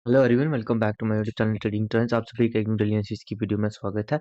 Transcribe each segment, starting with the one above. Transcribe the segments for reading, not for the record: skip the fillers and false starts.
Hello everyone, welcome back to my YouTube channel trading trends. आप सभी का एक डेली एनालिसिस की वीडियो में स्वागत है।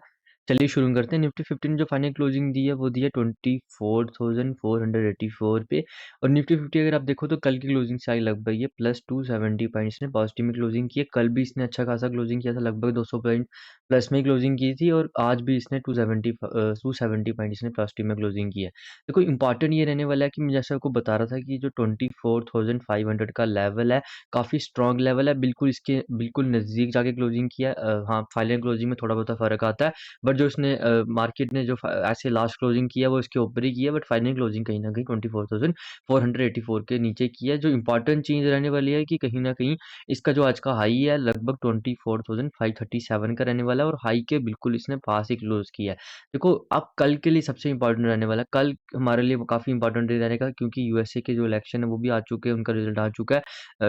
चलिए शुरू करते हैं। निफ्टी 15 ने जो फाइनल क्लोजिंग दी है वो दी है 24,484 पे। और निफ्टी 50 अगर आप देखो तो कल की क्लोजिंग से आई लगभग ये प्लस 270 पॉइंट्स ने पॉजिटिव में क्लोजिंग की है। कल भी इसने अच्छा खासा क्लोजिंग किया था, लगभग 200 पॉइंट प्लस में क्लोजिंग की थी। और आज भी इसने 270 पॉइंट इसने पॉजिटिव में क्लोजिंग की है। देखो इंपॉर्टेंट ये रहने वाला है कि मैं जैसे आपको बता रहा था कि जो 24,500 का लेवल है काफ़ी स्ट्रॉन्ग लेवल है। बिल्कुल इसके बिल्कुल नज़दीक जाके क्लोजिंग किया है। हाँ, फाइनल क्लोजिंग में थोड़ा बहुत फ़र्क आता है, बट जो उसने मार्केट ने जो ऐसे लास्ट क्लोजिंग किया वो इसके ऊपर ही की है, बट फाइनल क्लोजिंग कहीं ना कहीं 24,484 के नीचे की है। जो इंपॉर्टेंट चीज़ रहने वाली है कि कहीं ना कहीं इसका जो आज का हाई है लगभग 24,537 का रहने वाला है, और हाई के बिल्कुल इसने पास ही क्लोज किया है। देखो अब कल के लिए सबसे इंपॉर्टेंट रहने वाला है, कल हमारे लिए काफ़ी इंपॉर्टेंट डे रहेगा, क्योंकि यूएसए के जो इलेक्शन है वो भी आ चुके हैं, उनका रिजल्ट आ चुका है।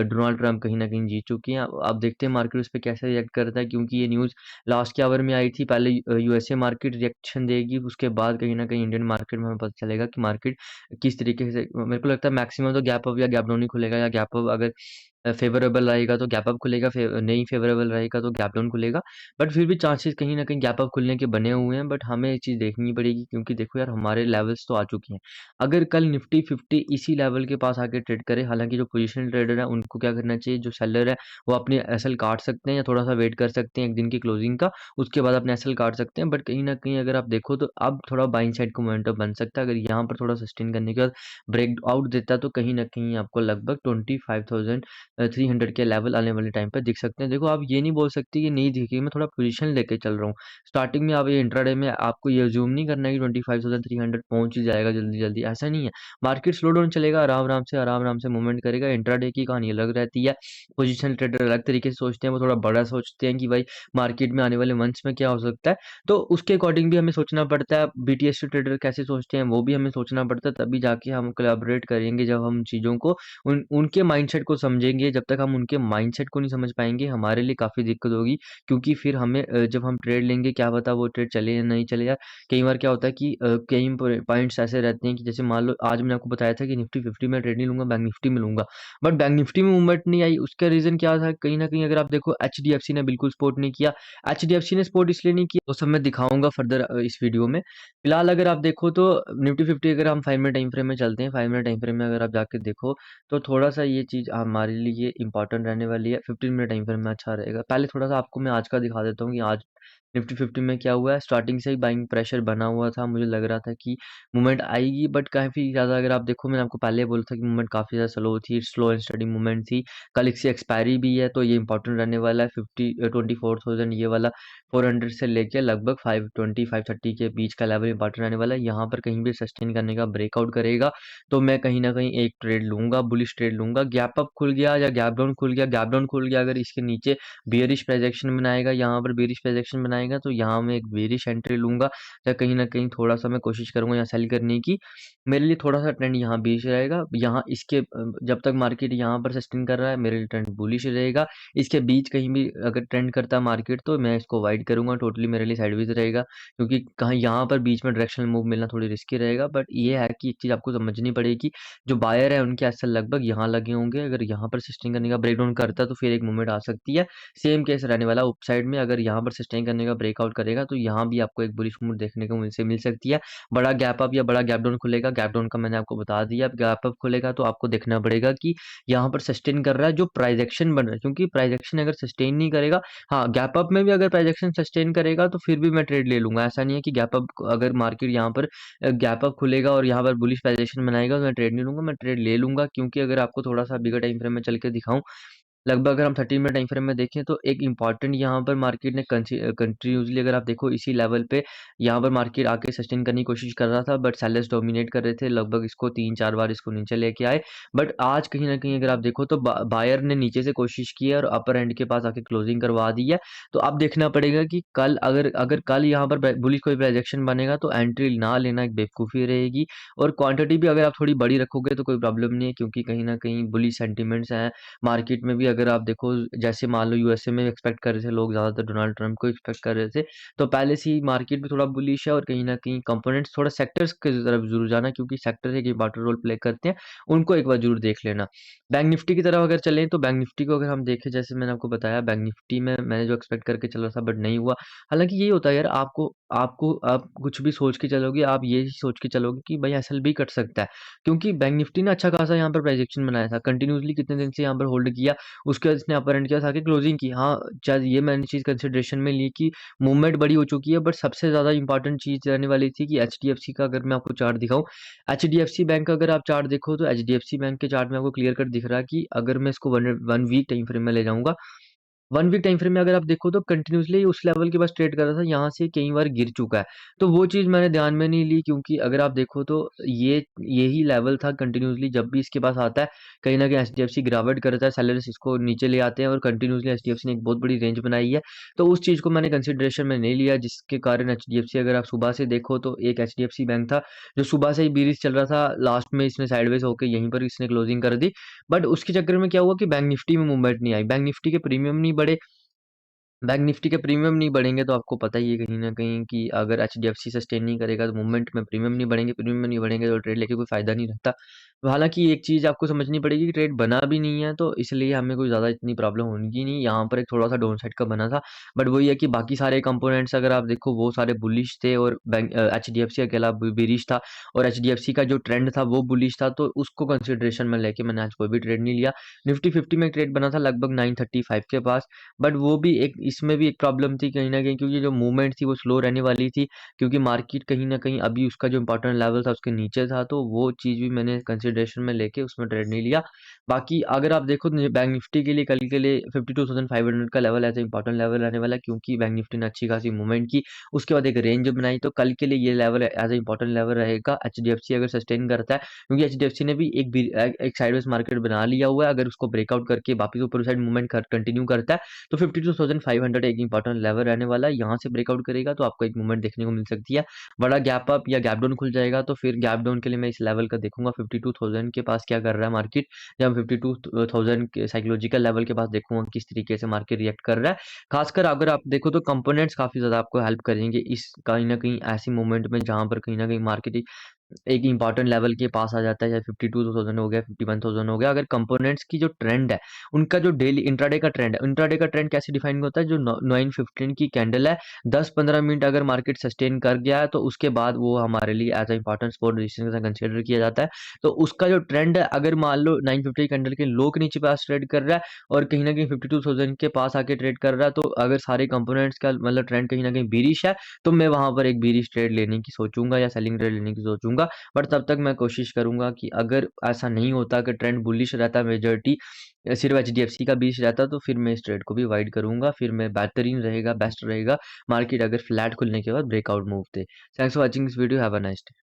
डोनाल्ड ट्रम्प कहीं न कहीं जीत चुकी हैं। अब देखते हैं मार्केट उस पे कैसे रिएक्ट करता है, क्योंकि ये न्यूज़ लास्ट के आवर में आई थी। पहले यूएसए मार्केट रिएक्शन देगी, उसके बाद कहीं न कहीं इंडियन मार्केट में हमें पता चलेगा कि मार्केट किस तरीके से। मेरे को लगता है मैक्सिमम तो गैप अप या गैप डाउन ही खुलेगा, या गैप अप अगर फेवरेबल रहेगा तो गैप अप खुलेगा, नहीं फेवरेबल रहेगा तो गैप डाउन खुलेगा। बट फिर भी चांसेस कहीं न कहीं गैप अप खुलने के बने हुए हैं, बट हमें ये चीज़ देखनी पड़ेगी, क्योंकि देखो यार हमारे लेवल्स तो आ चुके हैं। अगर कल निफ्टी 50 इसी लेवल के पास आके ट्रेड करे, हालाँकि जो पोजिशनल ट्रेडर है उनको क्या करना चाहिए, जो सेलर है वो अपनी एसएल काट सकते हैं या थोड़ा-सा वेट कर सकते हैं 1 दिन की क्लोजिंग का, उसके बाद अपने एसएल काट सकते हैं। बट कहीं न कहीं अगर आप देखो तो अब थोड़ा बाइंग साइड का मोमेंटम बन सकता है। अगर यहाँ पर थोड़ा सस्टेन करने के बाद ब्रेक आउट देता है तो कहीं न कहीं आपको लगभग 25,300 के लेवल आने वाले टाइम पे दिख सकते हैं। देखो आप ये नहीं बोल सकते कि नहीं दिखेगी, मैं थोड़ा पोजीशन लेके चल रहा हूँ। स्टार्टिंग में आप ये इंट्राडे में आपको ये अज़्यूम नहीं करना है कि 25,300 पहुँच ही जाएगा जल्दी-जल्दी, ऐसा नहीं है। मार्केट स्लो डाउन चलेगा, आराम-आराम से मूवमेंट करेगा। इंट्राडे की कहानी अलग रहती है। पोजीशनल ट्रेडर अलग तरीके से सोचते हैं, वो थोड़ा बड़ा सोचते हैं कि भाई मार्केट में आने वाले मंथ्स में क्या हो सकता है। तो उसके अकॉर्डिंग भी हमें सोचना पड़ता है। बीटीएस ट्रेडर कैसे सोचते हैं वो भी हमें सोचना पड़ता है, तभी जाके हम कोलैबोरेट करेंगे। जब हम चीज़ों को उनके माइंडसेट को समझेंगे, जब तक हम उनके माइंडसेट को नहीं समझ पाएँगे हमारे लिए काफ़ी दिक्कत होगी। क्योंकि फिर हमें जब हम ट्रेड लेंगे क्या पता वो ट्रेड चले या नहीं चले यार। कई बार क्या होता है कि कई पॉइंट्स ऐसे रहते हैं कि जैसे मान लो आज मैंने आपको बताया था कि निफ्टी 50 में ट्रेड नहीं लूँगा, बैंक निफ्टी में लूँगा। बट बैंक निफ्टी में मूवमेंट नहीं आई, उसका रीज़न क्या था? कहीं न कहीं अगर आप देखो एचडीएफसी ने बिल्कुल सपोर्ट नहीं किया। एचडीएफसी ने सपोर्ट इसलिए नहीं किया, वो सब मैं दिखाऊँगा फर्दर इस वीडियो में। फिलहाल अगर आप देखो तो निफ्टी 50 अगर हम 5 मिनट टाइम फ्रेम में चलते हैं, 5 मिनट टाइम फ्रेम में अगर आप जाके देखो तो थोड़ा-सा ये चीज़ हमारे लिए इम्पोर्टेंट रहने वाली है। 15 मिनट टाइम फ्रेम में अच्छा रहेगा। पहले थोड़ा-सा आपको मैं आज का दिखा देता हूँ कि आज निफ्टी 50 में क्या हुआ है। स्टार्टिंग से ही बाइंग प्रेशर बना हुआ था। मुझे लग रहा था कि मूवमेंट आएगी, बट काफ़ी ज़्यादा अगर आप देखो मैंने आपको पहले बोला था कि मूवमेंट काफ़ी ज़्यादा स्लो थी, स्लो एंड स्टडी मूवमेंट थी। कल इसकी एक्सपायरी भी है तो ये इम्पोर्टेंट रहने वाला है। 24,000 ये वाला 400 से लेके लगभग 520 530 के बीच का लेवल इम्पोर्टेंट रहने वाला है। यहाँ पर कहीं भी सस्टेन करने का ब्रेकआउट करेगा तो मैं कहीं न कहीं एक ट्रेड लूँगा, बुलिश ट्रेड लूँगा। गैप अप खुल गया या गैप डाउन खुल गया, अगर इसके नीचे बेयरिश प्रोजेक्शन बनाएगा, यहाँ पर बेयरिश प्रोजेक्शन बनाएगा तो यहाँ मैं एक बेयरिश एंट्री लूँगा, या कहीं न कहीं थोड़ा-सा मैं कोशिश करूँगा यहाँ सेल करने की। मेरे लिए थोड़ा-सा ट्रेंड यहाँ बेयरिश रहेगा। यहाँ इसके जब तक मार्केट यहाँ पर सस्टेन कर रहा है मेरे लिए ट्रेंड बुलिश रहेगा। इसके बीच कहीं भी अगर ट्रेंड करता है मार्केट तो मैं इसको अवॉइड करूँगा, टोटली मेरे लिए साइडवेज़ रहेगा। क्योंकि कहीं यहाँ पर बीच में डायरेक्शनल मूव मिलना थोड़ी रिस्की रहेगा। बट ये है कि एक चीज़ आपको समझनी पड़ेगी, जो बायर है उनके एसेल लगभग यहाँ लगे होंगे। अगर यहाँ पर सस्टेन करने का ब्रेकडाउन करता है तो फिर एक मूवमेंट आ सकती है। सेम केस रहने वाला अपसाइड में, अगर यहाँ पर सस्टेन करने का ब्रेकआउट करेगा तो यहाँ भी आपको एक बुलिश मूव देखने को मिल सकती है। बड़ा गैप अप या बड़ा गैप डाउन खुलेगा। गैप डाउन का मैंने आपको बता दिया। अब गैप अप खुलेगा तो आपको देखना पड़ेगा कि यहाँ पर सस्टेन कर रहा है, जो प्राइस एक्शन बन रहा है, क्योंकि प्राइस एक्शन अगर सस्टेन नहीं करेगा, हाँ गैप अप में भी अगर प्राइस एक्शन सस्टेन करेगा तो फिर भी मैं ट्रेड ले लूंगा। ऐसा नहीं है कि गैप अप अगर मार्केट यहाँ पर गैप अप खुलेगा और यहाँ पर बुलिश प्राइस एक्शन बनाएगा तो मैं ट्रेड नहीं लूंगा, मैं ट्रेड ले लूंगा। क्योंकि अगर आपको थोड़ा सा बिगर टाइम फ्रेम में चल के दिखाऊं, लगभग अगर हम 30 मिनट टाइम फ्रेम में देखें तो एक इम्पॉर्टेंट यहाँ पर मार्केट ने कंटिन्यूसली अगर आप देखो इसी लेवल पे यहाँ पर मार्केट आके सस्टेन करने की कोशिश कर रहा था, बट सेलर्स डोमिनेट कर रहे थे, लगभग इसको 3-4 बार इसको नीचे लेके आए। बट आज कहीं ना कहीं अगर आप देखो तो बायर ने नीचे से कोशिश की है और अपर एंड के पास आके क्लोजिंग करवा दी है। तो अब देखना पड़ेगा कि कल अगर अगर कल यहाँ पर बुलिश कोई प्रोजेक्शन बनेगा तो एंट्री ना लेना एक बेवकूफ़ी रहेगी। और क्वांटिटी भी अगर आप थोड़ी बड़ी रखोगे तो कोई प्रॉब्लम नहीं है, क्योंकि कहीं ना कहीं बुलिश सेंटिमेंट्स हैं मार्केट में भी। अगर आप देखो, जैसे मान लो यूएसए में एक्सपेक्ट कर रहे थे लोग, ज़्यादातर डोनाल्ड ट्रंप को एक्सपेक्ट कर रहे थे, तो पहले से ही मार्केट भी थोड़ा बुलिश है और कहीं न कहीं कंपोनेंट्स थोड़ा सेक्टर्स की तरफ ज़रूर जाना, क्योंकि सेक्टर एक इम्पोर्टेंट रोल प्ले करते हैं, उनको एक बार ज़रूर देख लेना। बैंक निफ्टी की तरफ अगर चलें तो बैंक निफ्टी को अगर हम देखें, जैसे मैंने आपको बताया, बैंक निफ्टी में मैंने जो एक्सपेक्ट करके चला था बट नहीं हुआ। हालाँकि यही होता है यार, आपको आपको आप कुछ भी सोच के चलोगे, आप ये सोच के चलोगे कि भाई एसएलबी कट सकता है, क्योंकि बैंक निफ्टी ने अच्छा खासा यहाँ पर प्राइजेक्शन बनाया था, कंटिन्यूअसली कितने दिन से यहाँ पर होल्ड किया, उसके बाद इसने अपर एंड किया, आके क्लोजिंग की। हाँ, शायद ये मैंने चीज़ कंसिडरेशन में ली कि मूवमेंट बड़ी हो चुकी है, बट सबसे ज़्यादा इंपॉर्टेंट चीज़ रहने वाली थी कि एचडीएफसी का अगर मैं आपको चार्ट दिखाऊं, एचडीएफसी बैंक का अगर आप चार्ट देखो तो एचडीएफसी बैंक के चार्ट में आपको क्लियर कट दिख रहा है कि अगर मैं इसको one one week time frame में ले जाऊंगा, 1 वीक टाइम फ्रेम में अगर आप देखो तो कंटिन्यूअसली उस लेवल के पास ट्रेड कर रहा था, यहाँ से कई बार गिर चुका है। तो वो चीज़ मैंने ध्यान में नहीं ली, क्योंकि अगर आप देखो तो ये यही लेवल था कंटिन्यूअसली, जब भी इसके पास आता है कहीं न कहीं एचडीएफसी गिरावट करता है, सेलर्स इसको नीचे ले आते हैं और कंटिन्यूअसली एचडीएफसी ने एक बहुत बड़ी रेंज बनाई है। तो उस चीज़ को मैंने कंसिडरेशन में नहीं लिया, जिसके कारण एचडीएफसी अगर आप सुबह से देखो तो एक एचडीएफसी बैंक था जो सुबह से ही बेरिश चल रहा था, लास्ट में इसने साइडवेज होके यहीं पर इसने क्लोजिंग कर दी। बट उसके चक्कर में क्या हुआ कि बैंक निफ्टी में मूवमेंट नहीं आई, बैंक निफ्टी के प्रीमियम नहीं बढ़े। बैंक निफ्टी के प्रीमियम नहीं बढ़ेंगे तो आपको पता ही है कहीं न कहीं कि अगर एचडीएफसी सस्टेन नहीं करेगा तो मूवमेंट में प्रीमियम नहीं बढ़ेंगे, प्रीमियम नहीं बढ़ेंगे तो ट्रेड लेके कोई फ़ायदा नहीं रहता। तो हालाँकि एक चीज़ आपको समझनी पड़ेगी कि ट्रेड बना भी नहीं है, तो इसलिए हमें कोई ज़्यादा इतनी प्रॉब्लम होगी नहीं। यहाँ पर एक थोड़ा-सा डाउन साइड का बना था, बट वही है कि बाकी सारे कंपोनेंट्स अगर आप देखो वो सारे बुलिश थे और एचडीएफसी अकेला बेरिश था, और एचडीएफसी का जो ट्रेंड था वो बुलिश था, तो उसको कंसिडरेशन में लेके मैंने आज कोई भी ट्रेड नहीं लिया। निफ्टी 50 में एक ट्रेड बना था लगभग 935 के पास, बट वो भी एक, इसमें भी एक प्रॉब्लम थी कहीं न कहीं, क्योंकि जो मूवमेंट थी वो स्लो रहने वाली थी, क्योंकि मार्केट कहीं न कहीं अभी उसका जो इम्पोर्टेंट लेवल था उसके नीचे था, तो वो चीज़ भी मैंने कंसिडरेशन में लेके उसमें ट्रेड नहीं लिया। बाकी अगर आप देखो तो बैंक निफ्टी के लिए कल के लिए 52,500 का level as a important level रहने वाला है, क्योंकि बैंक निफ्टी ने अच्छी खासी मूवमेंट की, उसके बाद एक रेंज बनाई, तो कल के लिए ये level as a important level रहेगा। एचडीएफसी अगर सस्टेन करता है, क्योंकि एचडीएफसी ने भी एक साइडवेज मार्केट बना लिया हुआ है, अगर उसको ब्रेकआउट करके वापस ऊपर साइड मूवमेंट कंटिन्यू करता है तो 52,500 एक इंपॉर्टेंट लेवल रहने वाला है। यहाँ से ब्रेकआउट करेगा तो आपको एक मूवमेंट देखने को मिल सकती है। बड़ा गैप अप या गैप डाउन खुल जाएगा तो फिर गैप डाउन के लिए मैं इस लेवल का देखूंगा 52,000 के पास क्या कर रहा है मार्केट, या 52,000 के साइकोलॉजिकल लेवल के पास देखूंगा किस तरीके से मार्केट रिएक्ट कर रहा है। खासकर अगर आप देखो तो कंपोनेंट्स काफी ज्यादा आपको हेल्प करेंगे इस कहीं ना कहीं ऐसी मूवमेंट में, जहां पर कहीं ना कहीं मार्केट एक इंपॉर्टेंट लेवल के पास आ जाता है, या 52,000 हो गया, 51,000 हो गया। अगर कंपोनेंट्स की जो ट्रेंड है, उनका जो डेली इंट्राडे का ट्रेंड है, इंट्राडे का ट्रेंड कैसे डिफाइन होता है, जो 915 की कैंडल है, 10-15 मिनट अगर मार्केट सस्टेन कर गया है तो उसके बाद वो हमारे लिए as a important support resistance consider किया जाता है। तो उसका जो ट्रेंड है, अगर मान लो 950 कैंडल के लो के नीचे पास ट्रेड कर रहा है और कहीं ना कहीं 52,000 के पास आके ट्रेड कर रहा है, तो अगर सारे कंपोनेंट्स का मतलब ट्रेंड कहीं ना कहीं बीरिश है, तो मैं वहां पर एक बीरिश ट्रेड लेने की सोचूंगा या सेलिंग ट्रेड लेने की सोचूंगा। बट तब तक मैं कोशिश करूंगा कि अगर ऐसा नहीं होता कि ट्रेंड बुलिश रहता है, मेजॉरिटी सिर्फ एचडीएफसी का बीच रहता, तो फिर मैं इस ट्रेड को भी अवॉइड करूंगा, फिर मैं बेहतरीन रहेगा, बेस्ट रहेगा मार्केट अगर फ्लैट खुलने के बाद ब्रेकआउट मूव थे। Thanks for watching this video, have a nice day.